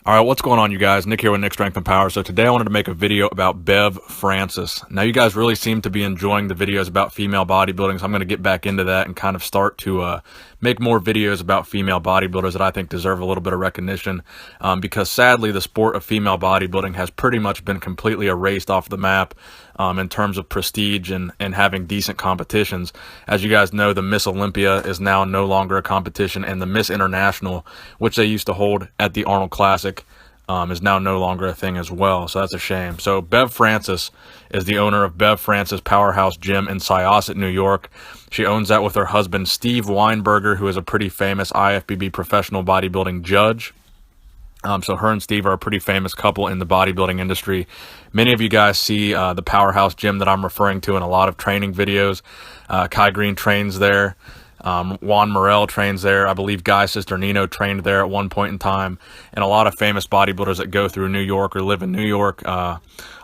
All right, what's going on, you guys? Nick here with Nick Strength and Power. So today I wanted to make a video about Bev Francis. Now, you guys really seem to be enjoying the videos about female bodybuilding, so I'm going to get back into that and kind of start to make more videos about female bodybuilders that I think deserve a little bit of recognition, because sadly, the sport of female bodybuilding has pretty much been completely erased off the map in terms of prestige and having decent competitions. As you guys know, the Miss Olympia is now no longer a competition, and the Miss International, which they used to hold at the Arnold Classic, is now no longer a thing as well. So that's a shame. So Bev Francis is the owner of Bev Francis Powerhouse Gym in Syosset, New York. She owns that with her husband, Steve Weinberger, who is a pretty famous IFBB professional bodybuilding judge. So her and Steve are a pretty famous couple in the bodybuilding industry. Many of you guys see the Powerhouse Gym that I'm referring to in a lot of training videos. Kai Green trains there. Juan Morel trains there. I believe Guy Cisternino trained there at one point in time. And a lot of famous bodybuilders that go through New York or live in New York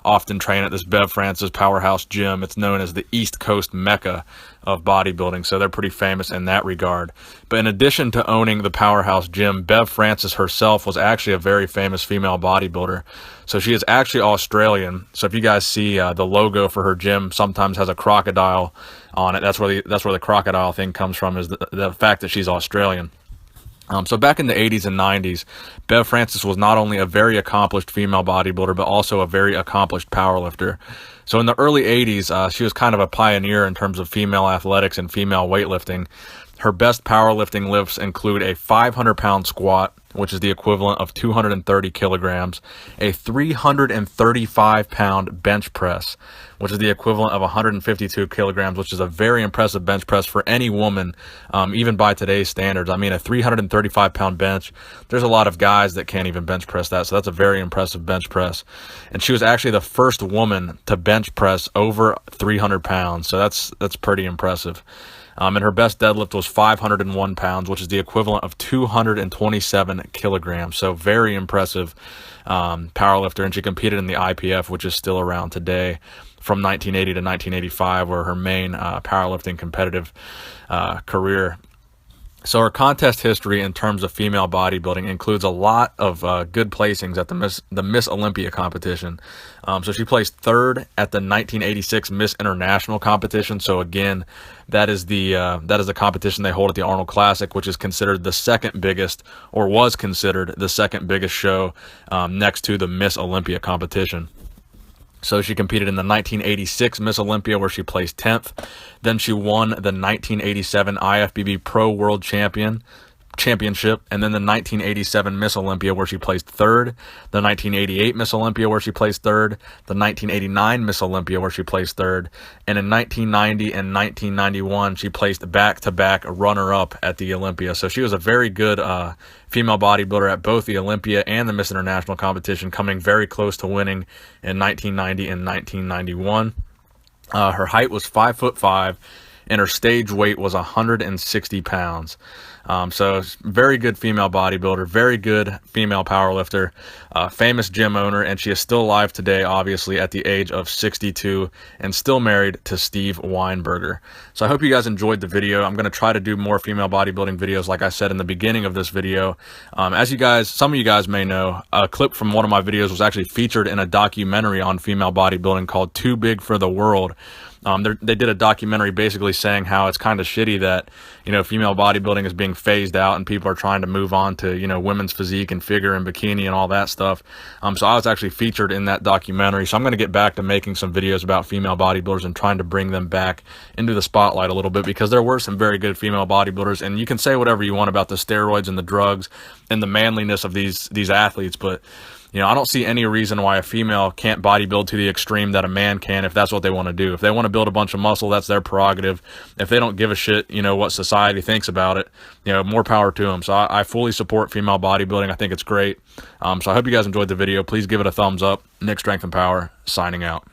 often train at this Bev Francis Powerhouse Gym. It's known as the East Coast Mecca of bodybuilding, so they're pretty famous in that regard. But in addition to owning the Powerhouse Gym, Bev Francis herself was actually a very famous female bodybuilder. So she is actually Australian. So if you guys see the logo for her gym sometimes has a crocodile on it. That's where the crocodile thing comes from, is the fact that she's Australian. So back in the 80s and 90s, Bev Francis was not only a very accomplished female bodybuilder, but also a very accomplished powerlifter. So in the early 80s, she was kind of a pioneer in terms of female athletics and female weightlifting. Her best powerlifting lifts include a 500-pound squat, which is the equivalent of 230 kilograms, a 335-pound bench press, which is the equivalent of 152 kilograms, which is a very impressive bench press for any woman, even by today's standards. I mean, a 335-pound bench, there's a lot of guys that can't even bench press that, so that's a very impressive bench press. And she was actually the first woman to bench press over 300 pounds, so that's pretty impressive. And her best deadlift was 501 pounds, which is the equivalent of 227 kilograms. So very impressive powerlifter. And she competed in the IPF, which is still around today, from 1980 to 1985, were her main powerlifting competitive career. So her contest history in terms of female bodybuilding includes a lot of good placings at the Miss Olympia competition. So she placed third at the 1986 Miss International competition. So again, that is the competition they hold at the Arnold Classic, which is considered the second biggest, or was considered the second biggest show next to the Miss Olympia competition. So she competed in the 1986 Miss Olympia, where she placed 10th. Then she won the 1987 IFBB Pro World Championship, and then the 1987 Miss Olympia, where she placed third, the 1988 Miss Olympia, where she placed third, the 1989 Miss Olympia, where she placed third, and in 1990 and 1991, she placed back-to-back runner-up at the Olympia. So she was a very good female bodybuilder at both the Olympia and the Miss International competition, coming very close to winning in 1990 and 1991. Her height was 5'5", and her stage weight was 160 pounds. So very good female bodybuilder, very good female powerlifter, famous gym owner, and she is still alive today, obviously, at the age of 62, and still married to Steve Weinberger. So I hope you guys enjoyed the video. I'm going to try to do more female bodybuilding videos, like I said in the beginning of this video. As some of you guys may know, a clip from one of my videos was actually featured in a documentary on female bodybuilding called Too Big for the World. They did a documentary basically saying how it's kind of shitty that, female bodybuilding is being phased out and people are trying to move on to, women's physique and figure and bikini and all that stuff. So I was actually featured in that documentary. So I'm going to get back to making some videos about female bodybuilders and trying to bring them back into the spotlight a little bit, because there were some very good female bodybuilders, and you can say whatever you want about the steroids and the drugs and the manliness of these athletes, but I don't see any reason why a female can't bodybuild to the extreme that a man can if that's what they want to do. If they want to build a bunch of muscle, that's their prerogative. If they don't give a shit, what society thinks about it, more power to them. So I fully support female bodybuilding. I think it's great. So I hope you guys enjoyed the video. Please give it a thumbs up. Nick Strength and Power, signing out.